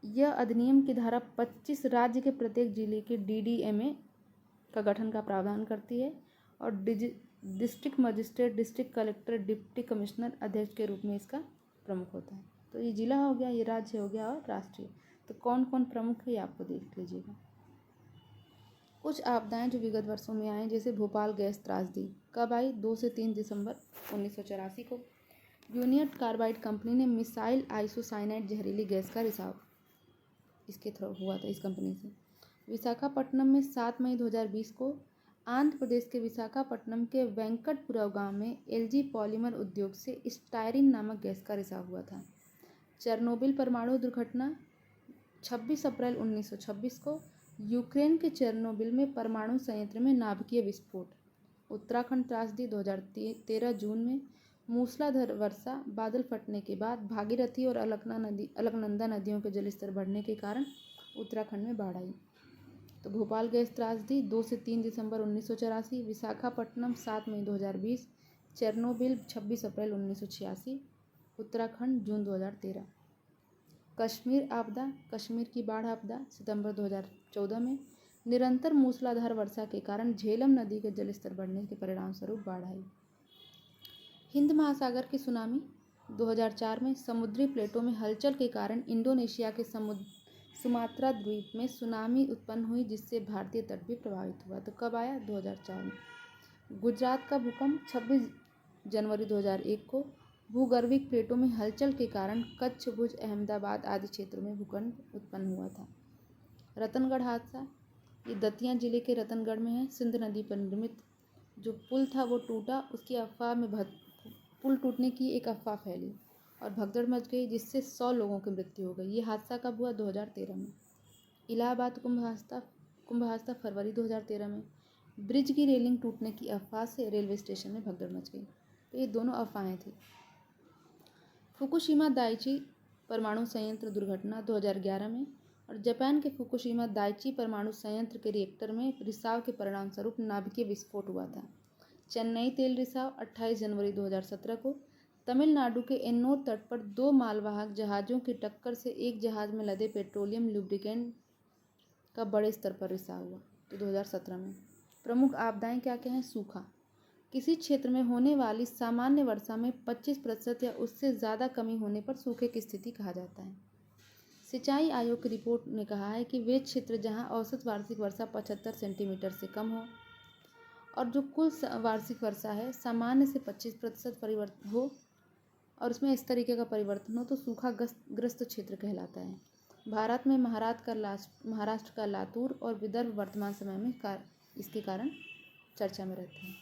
यह अधिनियम की धारा 25 राज्य के प्रत्येक जिले के डीडीएमए का गठन का प्रावधान करती है और district magistrate, district collector, deputy commissioner अध्यक्ष के रूप में इसका प्रमुख होता है। तो ये जिला हो गया, ये राज्य हो गया और राष्ट्रीय। तो कौन कौन प्रमुख है ये आपको देख लीजिएगा। कुछ आपदाएं जो विगत वर्षों में आए, जैसे भोपाल गैस त्रासदी कब आई? 2 से 3 दिसंबर 1984 को। यूनियन कार्बाइड कंपनी ने मिसाइल आइसोसाइनाइड जहरीली गैस का रिसाव इसके थ्रू हुआ था, इस कंपनी से। विशाखापट्टनम में 7 मई 2020 को आंध्र प्रदेश के विशाखापट्टनम के वेंकटपुरा गांव में एलजी पॉलीमर उद्योग से स्टायरीन नामक गैस का रिसाव हुआ था। चेरनोबिल परमाणु दुर्घटना 26 अप्रैल 1926 को यूक्रेन के चेरनोबिल में परमाणु संयंत्र में नाभिकीय विस्फोट। उत्तराखंड त्रासदी 2013 जून में मूसलाधार वर्षा, बादल फटने के बाद भागीरथी और अलकनंदा नदियों के जलस्तर बढ़ने के कारण उत्तराखंड में बाढ़ आई। तो भोपाल गैस त्रासदी 2 से 3 दिसंबर 1984, विशाखापट्टनम 7 मई 2020, चेरनोबिल 26 अप्रैल 1986, उत्तराखंड जून 2013। कश्मीर आपदा, कश्मीर की बाढ़ आपदा सितंबर 2014 में निरंतर मूसलाधार वर्षा के कारण झेलम नदी के जलस्तर बढ़ने के परिणामस्वरूप बाढ़ आई। हिंद महासागर की सुनामी 2004 में समुद्री प्लेटों में हलचल के कारण इंडोनेशिया के सुमात्रा द्वीप में सुनामी उत्पन्न हुई, जिससे भारतीय तट भी प्रभावित हुआ। तो कब आया? 2004 में। गुजरात का भूकंप 26 जनवरी 2001 को भूगर्भिक प्लेटों में हलचल के कारण कच्छ, भुज, अहमदाबाद आदि क्षेत्रों में भूकंप उत्पन्न हुआ था। रतनगढ़ हादसा, ये दतिया जिले के रतनगढ़ में है। सिंध नदी पर निर्मित जो पुल था वो टूटा, उसकी अफवाह में पुल टूटने की एक अफवाह फैली और भगदड़ मच गई, जिससे 100 लोगों की मृत्यु हो गई। ये हादसा कब हुआ? 2013 में। इलाहाबाद कुंभ हादसा फरवरी 2013 में। ब्रिज की रेलिंग टूटने की अफवाह से रेलवे स्टेशन में भगदड़ मच गई। तो ये दोनों अफवाहें थी। फुकुशिमा दाइची परमाणु संयंत्र दुर्घटना 2011 में और जापान के फुकुशिमा दाइची परमाणु संयंत्र के रिएक्टर में रिसाव के परिणामस्वरूप नाभिकीय विस्फोट हुआ था। चेन्नई तेल रिसाव 28 जनवरी 2017 को तमिलनाडु के एन्नोर तट पर 2 मालवाहक जहाज़ों की टक्कर से एक जहाज़ में लदे पेट्रोलियम लुब्रिकेंट का बड़े स्तर पर रिसाव हुआ। तो 2017 में। प्रमुख आपदाएं क्या क्या हैं? सूखा, किसी क्षेत्र में होने वाली सामान्य वर्षा में 25% या उससे ज़्यादा कमी होने पर सूखे की स्थिति कहा जाता है। सिंचाई आयोग की रिपोर्ट ने कहा है कि वे क्षेत्र जहां औसत वार्षिक वर्षा 75 सेंटीमीटर से कम हो और जो कुल वार्षिक वर्षा है सामान्य से 25% परिवर्तन हो और उसमें इस तरीके का परिवर्तन हो तो सूखा ग्रस्त क्षेत्र कहलाता है। भारत में महाराष्ट्र का लातूर और विदर्भ वर्तमान समय में इसके कारण चर्चा में रहते हैं।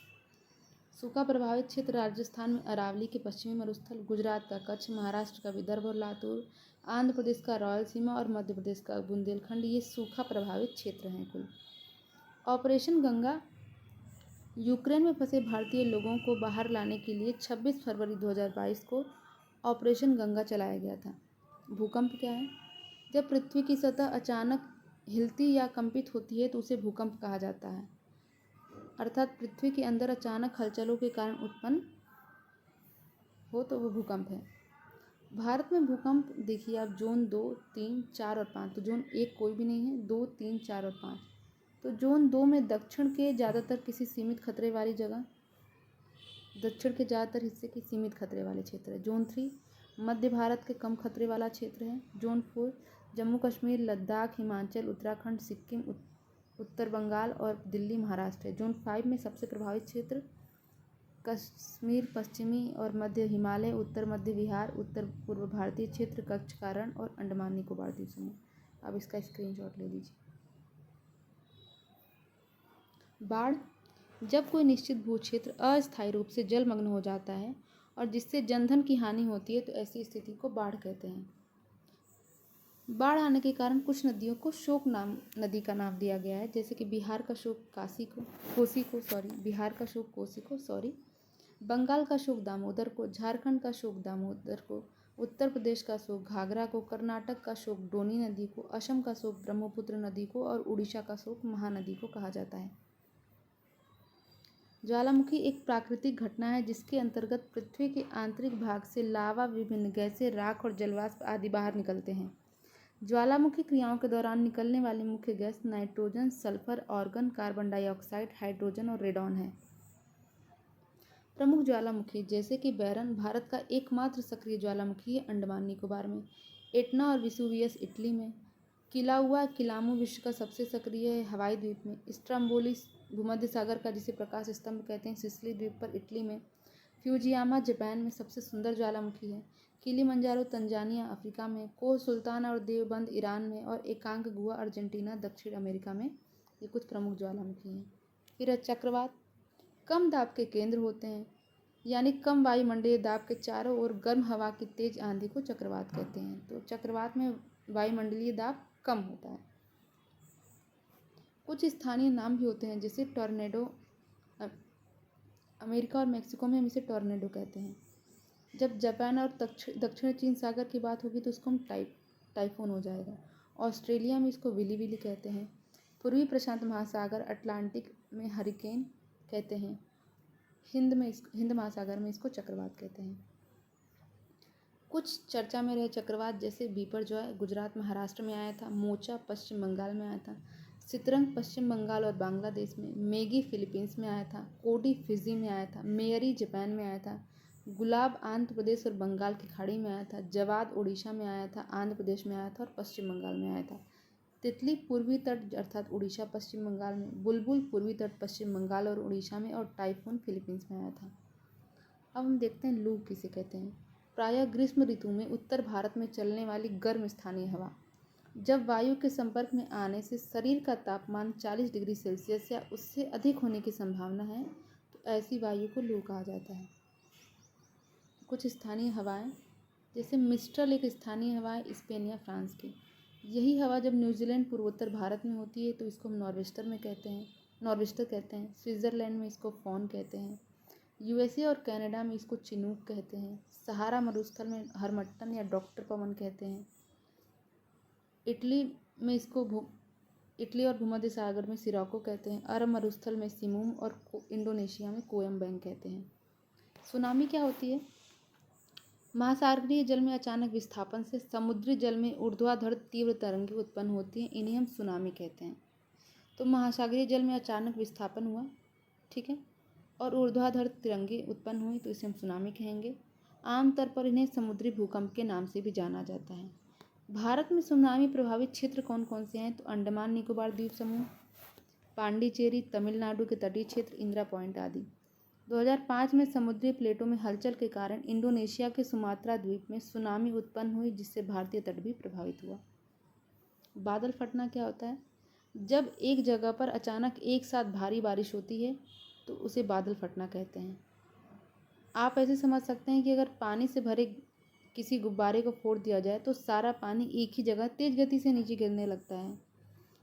सूखा प्रभावित क्षेत्र राजस्थान में अरावली के पश्चिमी मरुस्थल, गुजरात का कच्छ, महाराष्ट्र का विदर्भ और लातूर, आंध्र प्रदेश का रायलसीमा और मध्य प्रदेश का बुंदेलखंड ये सूखा प्रभावित क्षेत्र हैं कुल। ऑपरेशन गंगा यूक्रेन में फंसे भारतीय लोगों को बाहर लाने के लिए 26 फरवरी 2022 को ऑपरेशन गंगा चलाया गया था। भूकंप क्या है? जब पृथ्वी की सतह अचानक हिलती या कंपित होती है तो उसे भूकंप कहा जाता है, अर्थात पृथ्वी के अंदर अचानक हलचलों के कारण उत्पन्न हो तो वह भूकंप है। भारत में भूकंप देखिए आप, जोन 2, 3, 4 और 5। तो जोन 1 कोई भी नहीं है, 2, 3, 4 और 5। तो जोन 2 में दक्षिण के ज़्यादातर किसी सीमित खतरे वाली जगह, दक्षिण के ज़्यादातर हिस्से की सीमित खतरे वाले क्षेत्र है। जोन 3 मध्य भारत के कम खतरे वाला क्षेत्र है। जोन 4 जम्मू कश्मीर, लद्दाख, हिमाचल, उत्तराखंड, सिक्किम, उत्तर बंगाल और दिल्ली, महाराष्ट्र है। जोन 5 में सबसे प्रभावित क्षेत्र कश्मीर, पश्चिमी और मध्य हिमालय, उत्तर मध्य बिहार, उत्तर पूर्व भारतीय क्षेत्र, कच्छ, कारण और अंडमान निकोबार द्वीप समूह। अब इसका स्क्रीनशॉट ले लीजिए। बाढ़, जब कोई निश्चित भू क्षेत्र अस्थायी रूप से जलमग्न हो जाता है और जिससे जनधन की हानि होती है तो ऐसी स्थिति को बाढ़ कहते हैं। बाढ़ आने के कारण कुछ नदियों को शोक नदी का नाम दिया गया है, जैसे कि बिहार का शोक कोसी को, बंगाल का शोक दामोदर को, झारखंड का शोक दामोदर को, उत्तर प्रदेश का शोक घाघरा को, कर्नाटक का शोक डोनी नदी को, असम का शोक ब्रह्मपुत्र नदी को और उड़ीसा का शोक महानदी को कहा जाता है। ज्वालामुखी एक प्राकृतिक घटना है जिसके अंतर्गत पृथ्वी के आंतरिक भाग से लावा, विभिन्न गैसें, राख और जलवाष्प आदि बाहर निकलते हैं। ज्वालामुखी क्रियाओं के दौरान निकलने वाली मुख्य gas nitrogen, sulphur, argon, carbon dioxide, hydrogen और रेडॉन है। प्रमुख ज्वालामुखी जैसे कि बैरन भारत का एकमात्र सक्रिय ज्वालामुखी है अंडमान निकोबार में, एटना और विसुवियस इटली में, किलाउआ किलामू विश्व का सबसे सक्रिय है हवाई द्वीप में, स्ट्रम्बोली भूमध्य सागर का जिसे प्रकाश स्तंभ कहते हैं सिसिली द्वीप पर इटली में, फ्यूजियामा जापान में सबसे सुंदर ज्वालामुखी है, किलिमंजारो तंजानिया अफ्रीका में, कोह सुल्तान और देवबंद ईरान में और एकांक गुआ अर्जेंटीना दक्षिण अमेरिका में। ये कुछ प्रमुख ज्वालामुखी हैं। फिर चक्रवात, कम दाब के केंद्र होते हैं, यानी कम वायुमंडलीय दाब के चारों ओर गर्म हवा की तेज आंधी को चक्रवात कहते हैं। तो चक्रवात में वायुमंडलीय दाब कम होता है। कुछ स्थानीय नाम भी होते हैं जैसे टॉर्नेडो, अमेरिका और मेक्सिको में हम इसे टॉर्नेडो कहते हैं। जब जापान और दक्षिण चीन सागर की बात होगी तो इसको हम टाइफून हो जाएगा। ऑस्ट्रेलिया में इसको विली विली कहते हैं। पूर्वी प्रशांत महासागर अटलांटिक में हरिकेन कहते हैं। हिंद महासागर में इसको चक्रवात कहते हैं। कुछ चर्चा में रहे चक्रवात जैसे बिपरजॉय गुजरात महाराष्ट्र में आया था, मोचा पश्चिम बंगाल में आया था, सितरंग पश्चिम बंगाल और बांग्लादेश में, मेगी फिलीपींस में आया था, कोडी फिजी में आया था, मेयरी जापान में आया था, गुलाब आंध्र प्रदेश और बंगाल की खाड़ी में आया था, जवाद उड़ीसा में आया था, आंध्र प्रदेश में आया था और पश्चिम बंगाल में आया था, तितली पूर्वी तट अर्थात उड़ीसा पश्चिम बंगाल में, बुलबुल पूर्वी तट पश्चिम बंगाल और उड़ीसा में और टाइफून फिलीपींस में आया था। अब हम देखते हैं लू किसे कहते हैं। प्रायः ग्रीष्म ऋतु में उत्तर भारत में चलने वाली गर्म स्थानीय हवा, जब वायु के संपर्क में आने से शरीर का तापमान 40 डिग्री सेल्सियस या उससे अधिक होने की संभावना है तो ऐसी वायु को लू कहा जाता है। कुछ स्थानीय हवाएं जैसे मिस्ट्रल एक स्थानीय हवा है स्पेन या फ्रांस की। यही हवा जब न्यूजीलैंड पूर्वोत्तर भारत में होती है तो इसको हम नॉर्वेस्टर कहते हैं। स्विट्ज़रलैंड में इसको फॉन कहते हैं। यूएसए और कनाडा में इसको चिनूक कहते हैं। सहारा मरुस्थल में हरमट्टन या डॉक्टर पवन कहते हैं। इटली और भूमध्य सागर में सिराको कहते हैं। अरब मरुस्थल में सिमुम और इंडोनेशिया में कोयम्बैंग कहते हैं। सुनामी क्या होती है? महासागरीय जल में अचानक विस्थापन से समुद्री जल में ऊर्ध्वाधर तीव्र तरंगें उत्पन्न होती हैं, इन्हें हम सुनामी कहते हैं। तो महासागरीय जल में अचानक विस्थापन हुआ, ठीक है, और ऊर्ध्वाधर तरंगें उत्पन्न हुई तो इसे हम सुनामी कहेंगे। आमतौर पर इन्हें समुद्री भूकंप के नाम से भी जाना जाता है। भारत में सुनामी प्रभावित क्षेत्र कौन कौन से हैं? तो अंडमान निकोबार द्वीप समूह, पांडिचेरी, तमिलनाडु के तटीय क्षेत्र, इंदिरा पॉइंट आदि। 2005 में समुद्री प्लेटों में हलचल के कारण इंडोनेशिया के सुमात्रा द्वीप में सुनामी उत्पन्न हुई जिससे भारतीय तट भी प्रभावित हुआ। बादल फटना क्या होता है? जब एक जगह पर अचानक एक साथ भारी बारिश होती है तो उसे बादल फटना कहते हैं। आप ऐसे समझ सकते हैं कि अगर पानी से भरे किसी गुब्बारे को फोड़ दिया जाए तो सारा पानी एक ही जगह तेज गति से नीचे गिरने लगता है।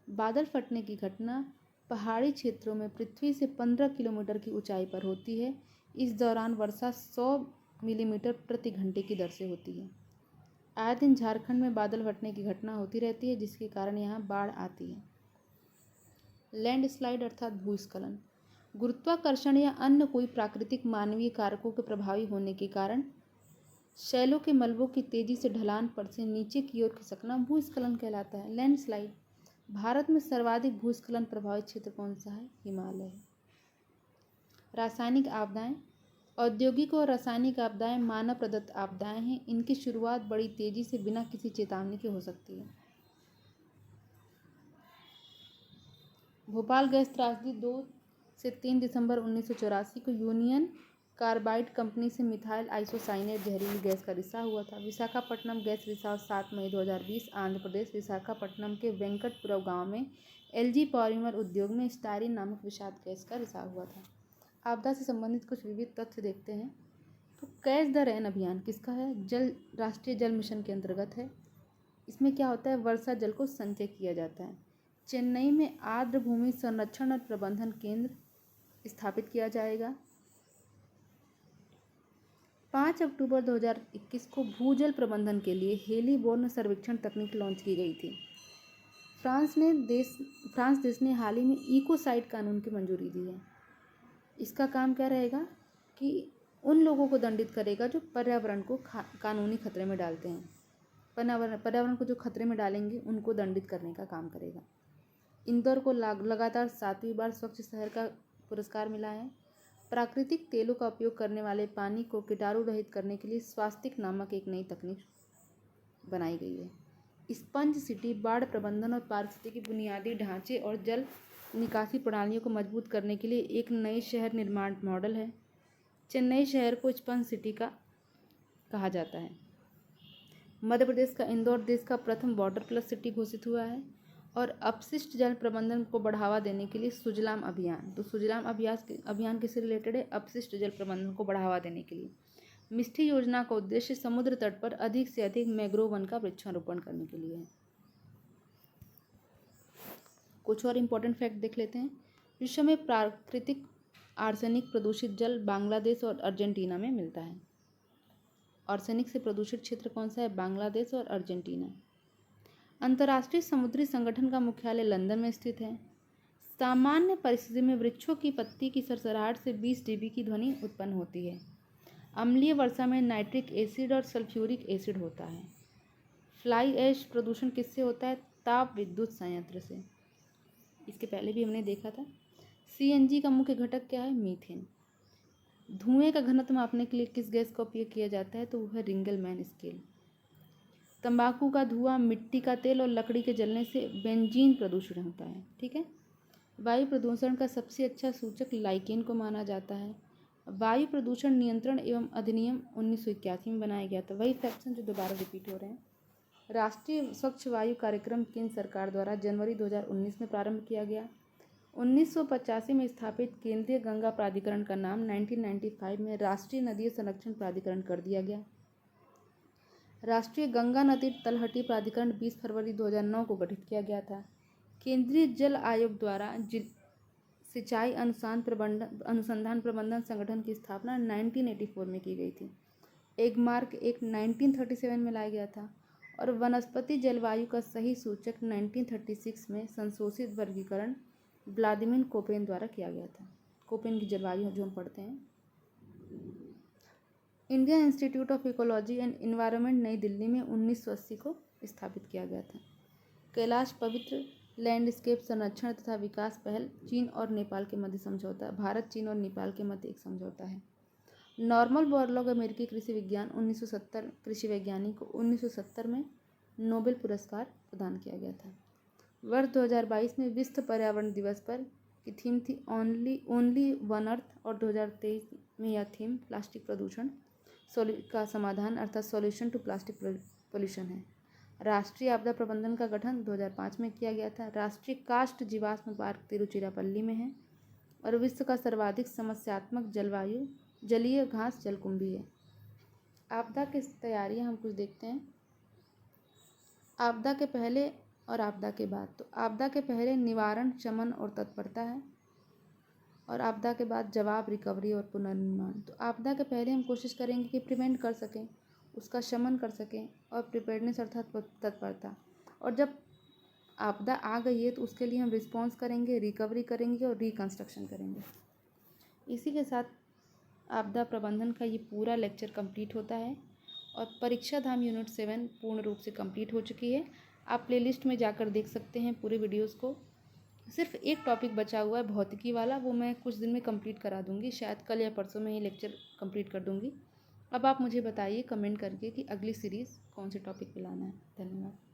बादल फटने की घटना पहाड़ी क्षेत्रों में पृथ्वी से 15 किलोमीटर की ऊंचाई पर होती है। इस दौरान वर्षा 100 मिलीमीटर प्रति घंटे की दर से होती है। आए दिन झारखंड में बादल फटने की घटना होती रहती है, जिसके कारण यहाँ बाढ़ आती है। लैंडस्लाइड अर्थात भूस्खलन गुरुत्वाकर्षण या अन्य कोई प्राकृतिक मानवीय कारकों के प्रभावी होने के कारण शैलों के मलबों की तेजी से ढलान पर से नीचे की ओर खिसकना भूस्खलन कहलाता है। लैंडस्लाइड भारत में सर्वाधिक भूस्खलन प्रभावित क्षेत्र कौन सा है? हिमालय है। रासायनिक आपदाएं औद्योगिक और रासायनिक आपदाएं मानव प्रदत्त आपदाएं हैं। इनकी शुरुआत बड़ी तेजी से बिना किसी चेतावनी के हो सकती है। भोपाल गैस त्रासदी 2 से 3 दिसंबर 1984 को यूनियन कार्बाइड कंपनी से मिथाइल आइसोसाइनेट जहरीली गैस का रिसाव हुआ था। विशाखापट्टनम गैस रिसाव 7 मई 2020 आंध्र प्रदेश विशाखापट्टनम के वेंकटपुरम गांव में एलजी पॉलीमर उद्योग में स्टायरीन नामक विषाक्त गैस का रिसाव हुआ था। आपदा से संबंधित कुछ विविध तथ्य देखते हैं। तो कैच द रेन अभियान किसका है? राष्ट्रीय जल मिशन के अंतर्गत है। इसमें क्या होता है? वर्षा जल को संचय किया जाता है। चेन्नई में आर्द्र भूमि संरक्षण और प्रबंधन केंद्र स्थापित किया जाएगा। 5 अक्टूबर 2021 को भूजल प्रबंधन के लिए हेलीबोर्न सर्वेक्षण तकनीक लॉन्च की गई थी। फ्रांस देश ने हाल ही में इकोसाइड कानून की मंजूरी दी है। इसका काम क्या रहेगा कि उन लोगों को दंडित करेगा जो पर्यावरण को कानूनी खतरे में डालते हैं। पर्यावरण को जो खतरे में डालेंगे उनको दंडित करने का काम करेगा। इंदौर को लगातार 7वीं बार स्वच्छ शहर का पुरस्कार मिला है। प्राकृतिक तेलों का उपयोग करने वाले पानी को कीटाणु रहित करने के लिए स्वास्तिक नामक एक नई तकनीक बनाई गई है। स्पंज सिटी बाढ़ प्रबंधन और पारिस्थितिकी बुनियादी ढांचे और जल निकासी प्रणालियों को मजबूत करने के लिए एक नई शहर निर्माण मॉडल है। चेन्नई शहर को स्पंज सिटी का कहा जाता है। मध्य प्रदेश का इंदौर देश का प्रथम वाटर प्लस सिटी घोषित हुआ है। और अपशिष्ट जल प्रबंधन को बढ़ावा देने के लिए सुजलाम अभियान, तो सुजलाम अभियान किससे रिलेटेड है? अपशिष्ट जल प्रबंधन को बढ़ावा देने के लिए। मिष्टी योजना का उद्देश्य समुद्र तट पर अधिक से अधिक मैंग्रोव वन का वृक्षारोपण करने के लिए है। कुछ और इम्पोर्टेंट फैक्ट देख लेते हैं। विश्व में प्राकृतिक आर्सेनिक प्रदूषित जल बांग्लादेश और अर्जेंटीना में मिलता है। आर्सेनिक से प्रदूषित क्षेत्र कौन सा है? बांग्लादेश और अर्जेंटीना। अंतर्राष्ट्रीय समुद्री संगठन का मुख्यालय लंदन में स्थित है। सामान्य परिस्थिति में वृक्षों की पत्ती की सरसराहट से 20 dB की ध्वनि उत्पन्न होती है। अम्लीय वर्षा में नाइट्रिक एसिड और सल्फ्यूरिक एसिड होता है। फ्लाई ऐश प्रदूषण किससे होता है? ताप विद्युत संयंत्र से। इसके पहले भी हमने देखा था। CNG का मुख्य घटक क्या है? मीथेन। धुएं का घनत्व मापने के लिए किस गैस का उपयोग किया जाता है? तो वह है रिंगलमैन स्केल। तंबाकू का धुआं, मिट्टी का तेल और लकड़ी के जलने से बेंजीन प्रदूषण होता है। ठीक है। वायु प्रदूषण का सबसे अच्छा सूचक लाइकेन को माना जाता है। वायु प्रदूषण नियंत्रण एवं अधिनियम 1981 में बनाया गया था। वही फैक्ट्स जो दोबारा रिपीट हो रहे हैं। राष्ट्रीय स्वच्छ वायु कार्यक्रम केंद्र सरकार द्वारा जनवरी 2019 में प्रारंभ किया गया। 1985 में स्थापित केंद्रीय गंगा प्राधिकरण का नाम 1995 में राष्ट्रीय नदी संरक्षण प्राधिकरण कर दिया गया। राष्ट्रीय गंगा नदी तलहटी प्राधिकरण 20 फरवरी 2009 को गठित किया गया था। केंद्रीय जल आयोग द्वारा सिंचाई अनुसंधान प्रबंधन संगठन की स्थापना 1984 में की गई थी। एगमार्क एक 1937 में लाया गया था। और वनस्पति जलवायु का सही सूचक 1936 में संशोधित वर्गीकरण व्लादिमीर कोपेन द्वारा किया गया था। कोपेन की जलवायु जो हम पढ़ते हैं। Indian institute of ecology and environment नई दिल्ली में 1980 को स्थापित किया गया था। कैलाश पवित्र लैंडस्केप संरक्षण तथा विकास पहल चीन और नेपाल के मध्य समझौता। भारत, चीन और नेपाल के मध्य एक समझौता है। नॉर्मल बोरलॉग अमेरिकी कृषि विज्ञान 1970 कृषि वैज्ञानिक को 1970 में नोबेल पुरस्कार प्रदान किया गया था। वर्ष 2022 में विश्व पर्यावरण दिवस पर की थीम थी ओनली वन अर्थ और 2023 में यह थीम प्लास्टिक प्रदूषण का समाधान अर्थात सॉल्यूशन टू प्लास्टिक पोल्यूशन है। राष्ट्रीय आपदा प्रबंधन का गठन 2005 में किया गया था। राष्ट्रीय काष्ठ जीवाश्म पार्क तिरुचिरापल्ली में है। और विश्व का सर्वाधिक समस्यात्मक जलवायु जलीय घास जलकुंभी है। आपदा की तैयारियां हम कुछ देखते हैं। आपदा के पहले और आपदा के बाद। तो आपदा के पहले निवारण, शमन और तत्परता है, और आपदा के बाद जवाब, रिकवरी और पुनर्निर्माण। तो आपदा के पहले हम कोशिश करेंगे कि प्रिवेंट कर सकें, उसका शमन कर सकें, और प्रिपेयर्डनेस अर्थात तत्परता। और जब आपदा आ गई है तो उसके लिए हम रिस्पॉन्स करेंगे, रिकवरी करेंगे और रिकंस्ट्रक्शन करेंगे। इसी के साथ आपदा प्रबंधन का ये पूरा लेक्चर कंप्लीट होता है और परीक्षा धाम यूनिट 7 पूर्ण रूप से कंप्लीट हो चुकी है। आप प्लेलिस्ट में जाकर देख सकते हैं पूरे वीडियोस को। सिर्फ एक टॉपिक बचा हुआ है भौतिकी वाला, वो मैं कुछ दिन में कंप्लीट करा दूंगी, शायद कल या परसों में ये लेक्चर कंप्लीट कर दूंगी। अब आप मुझे बताइए कमेंट करके कि अगली सीरीज़ कौन से टॉपिक पे लाना है। धन्यवाद।